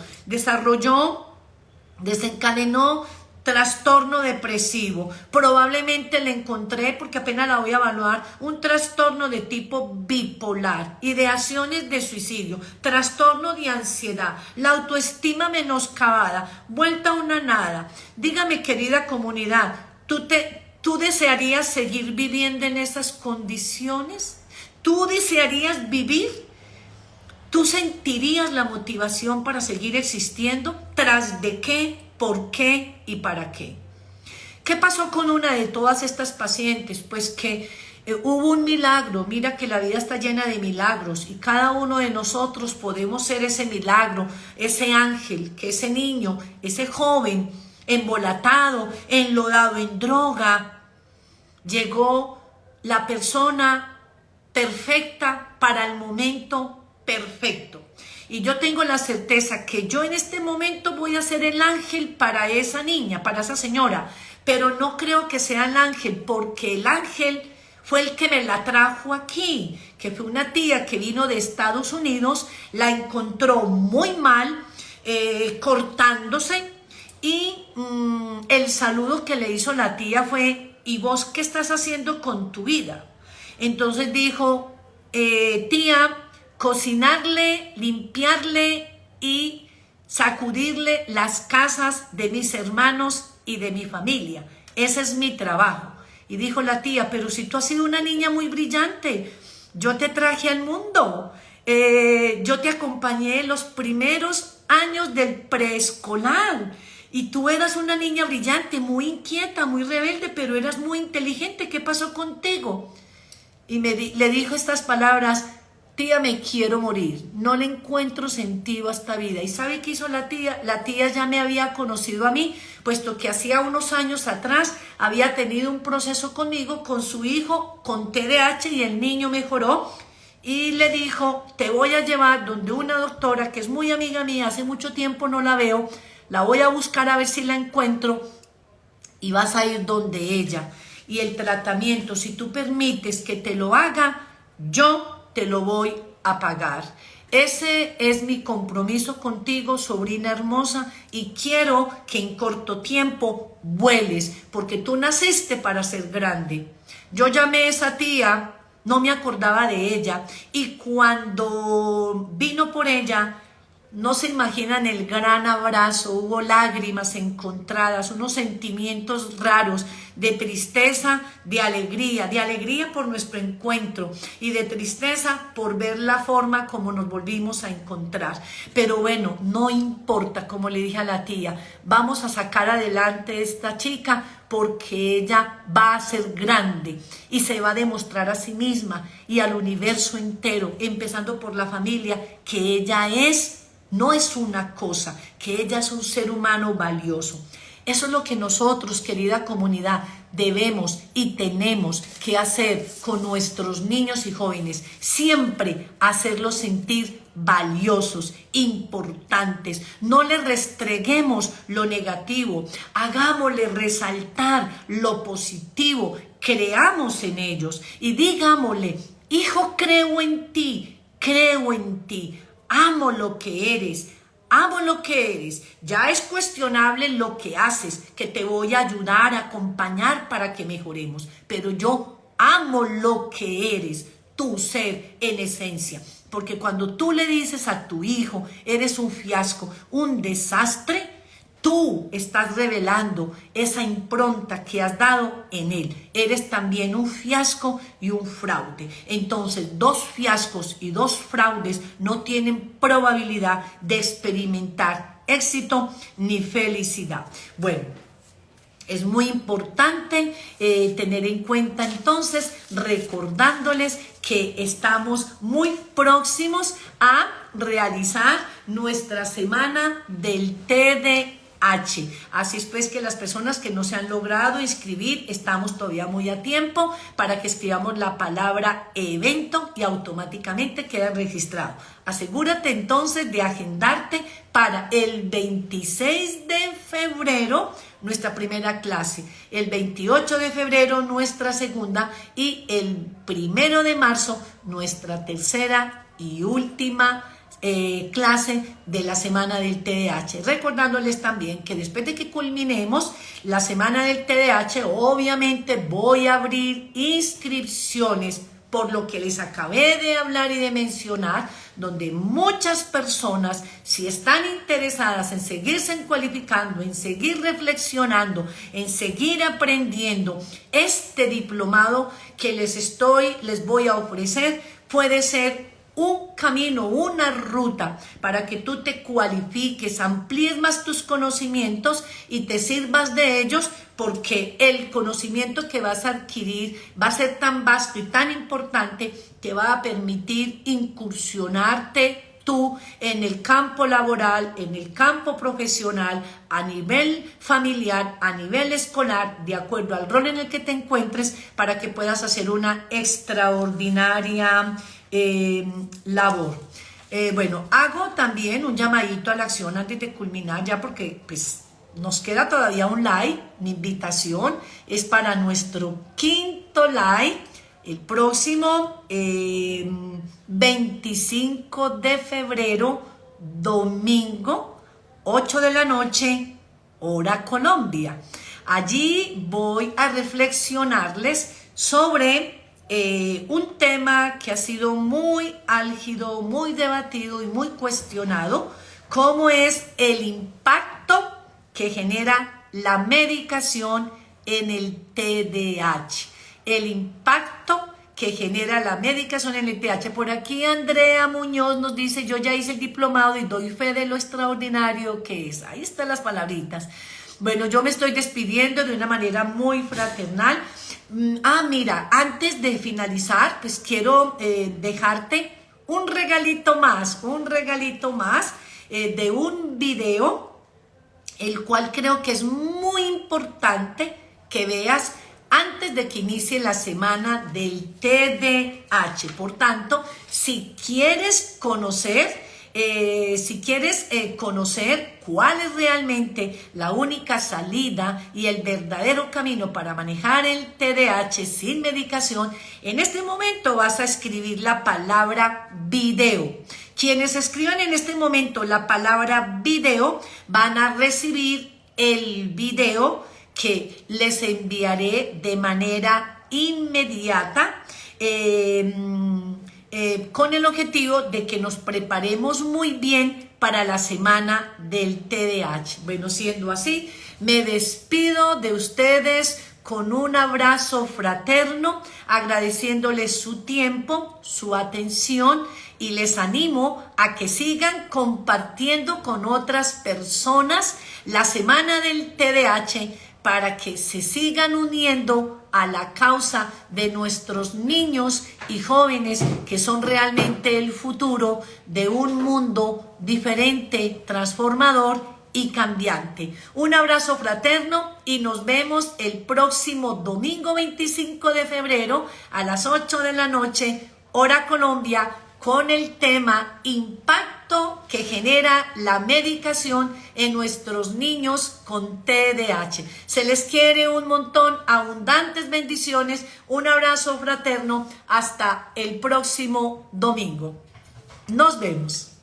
desencadenó trastorno depresivo. Probablemente le encontré, porque apenas la voy a evaluar, un trastorno de tipo bipolar, ideaciones de suicidio, trastorno de ansiedad, la autoestima menoscabada, vuelta a una nada. Dígame, querida comunidad, ¿tú desearías seguir viviendo en esas condiciones? ¿Tú desearías vivir? ¿Tú sentirías la motivación para seguir existiendo? ¿Tras de qué? ¿Por qué? ¿Y para qué? ¿Qué pasó con una de todas estas pacientes? Pues que hubo un milagro. Mira que la vida está llena de milagros y cada uno de nosotros podemos ser ese milagro, ese ángel, que ese niño, ese joven embolatado, enlodado en droga. Llegó la persona perfecta para el momento perfecto. Y yo tengo la certeza que yo en este momento voy a ser el ángel para esa niña, para esa señora. Pero no creo que sea el ángel, porque el ángel fue el que me la trajo aquí, que fue una tía que vino de Estados Unidos, la encontró muy mal, cortándose, y el saludo que le hizo la tía fue, ¿y vos qué estás haciendo con tu vida? Entonces dijo, tía, cocinarle, limpiarle y sacudirle las casas de mis hermanos y de mi familia. Ese es mi trabajo. Y dijo la tía, pero si tú has sido una niña muy brillante, yo te traje al mundo, yo te acompañé en los primeros años del preescolar y tú eras una niña brillante, muy inquieta, muy rebelde, pero eras muy inteligente. ¿Qué pasó contigo? Y le dijo estas palabras, tía, me quiero morir, no le encuentro sentido a esta vida. ¿Y sabe qué hizo la tía? La tía ya me había conocido a mí, puesto que hacía unos años atrás había tenido un proceso conmigo, con su hijo, con TDAH, y el niño mejoró. Y le dijo, te voy a llevar donde una doctora que es muy amiga mía, hace mucho tiempo no la veo, la voy a buscar a ver si la encuentro y vas a ir donde ella. Y el tratamiento, si tú permites que te lo haga, yo te lo voy a pagar. Ese es mi compromiso contigo, sobrina hermosa, y quiero que en corto tiempo vueles, porque tú naciste para ser grande. Yo llamé a esa tía, no me acordaba de ella, y cuando vino por ella, no se imaginan el gran abrazo, hubo lágrimas encontradas, unos sentimientos raros de tristeza, de alegría por nuestro encuentro y de tristeza por ver la forma como nos volvimos a encontrar. Pero bueno, no importa, como le dije a la tía, vamos a sacar adelante a esta chica porque ella va a ser grande y se va a demostrar a sí misma y al universo entero, empezando por la familia, que ella no es una cosa, que ella es un ser humano valioso. Eso es lo que nosotros, querida comunidad, debemos y tenemos que hacer con nuestros niños y jóvenes. Siempre hacerlos sentir valiosos, importantes. No les restreguemos lo negativo, hagámosle resaltar lo positivo, creamos en ellos y digámosle: hijo, creo en ti, amo lo que eres. Amo lo que eres, ya es cuestionable lo que haces, que te voy a ayudar, a acompañar para que mejoremos, pero yo amo lo que eres, tu ser en esencia, porque cuando tú le dices a tu hijo, eres un fiasco, un desastre, tú estás revelando esa impronta que has dado en él. Eres también un fiasco y un fraude. Entonces, 2 fiascos y 2 fraudes no tienen probabilidad de experimentar éxito ni felicidad. Bueno, es muy importante tener en cuenta entonces, recordándoles que estamos muy próximos a realizar nuestra semana del TDAH. Así es pues que las personas que no se han logrado inscribir, estamos todavía muy a tiempo para que escribamos la palabra evento y automáticamente queda registrado. Asegúrate entonces de agendarte para el 26 de febrero nuestra primera clase, el 28 de febrero nuestra segunda y el 1 de marzo nuestra tercera y última clase de la semana del TDAH. Recordándoles también que después de que culminemos la semana del TDAH, obviamente voy a abrir inscripciones por lo que les acabé de hablar y de mencionar, donde muchas personas, si están interesadas en seguirse cualificando, en seguir reflexionando, en seguir aprendiendo, este diplomado que les voy a ofrecer puede ser un camino, una ruta para que tú te cualifiques, amplíes más tus conocimientos y te sirvas de ellos, porque el conocimiento que vas a adquirir va a ser tan vasto y tan importante que va a permitir incursionarte tú en el campo laboral, en el campo profesional, a nivel familiar, a nivel escolar, de acuerdo al rol en el que te encuentres, para que puedas hacer una extraordinaria labor. Bueno, hago también un llamadito a la acción antes de culminar ya, porque pues nos queda todavía un live. Mi invitación es para nuestro 5º live el próximo 25 de febrero, domingo, 8 de la noche, hora Colombia. Allí voy a reflexionarles sobre un tema que ha sido muy álgido, muy debatido y muy cuestionado, como es el impacto que genera la medicación en el TDAH. El impacto que genera la medicación en el TDAH. Por aquí Andrea Muñoz nos dice: yo ya hice el diplomado y doy fe de lo extraordinario que es. Ahí están las palabritas. Bueno, yo me estoy despidiendo de una manera muy fraternal. Mira, antes de finalizar, pues quiero dejarte un regalito más de un video, el cual creo que es muy importante que veas antes de que inicie la semana del TDAH. Por tanto, si quieres conocer cuál es realmente la única salida y el verdadero camino para manejar el TDAH sin medicación, en este momento vas a escribir la palabra video. Quienes escriban en este momento la palabra video van a recibir el video que les enviaré de manera inmediata con el objetivo de que nos preparemos muy bien para la semana del TDAH. Bueno, siendo así, me despido de ustedes con un abrazo fraterno, agradeciéndoles su tiempo, su atención, y les animo a que sigan compartiendo con otras personas la semana del TDAH para que se sigan uniendo a la causa de nuestros niños y jóvenes, que son realmente el futuro de un mundo diferente, transformador y cambiante. Un abrazo fraterno y nos vemos el próximo domingo 25 de febrero a las 8 de la noche, hora Colombia, con el tema impacto que genera la medicación en nuestros niños con TDAH. Se les quiere un montón, abundantes bendiciones, un abrazo fraterno, hasta el próximo domingo. Nos vemos.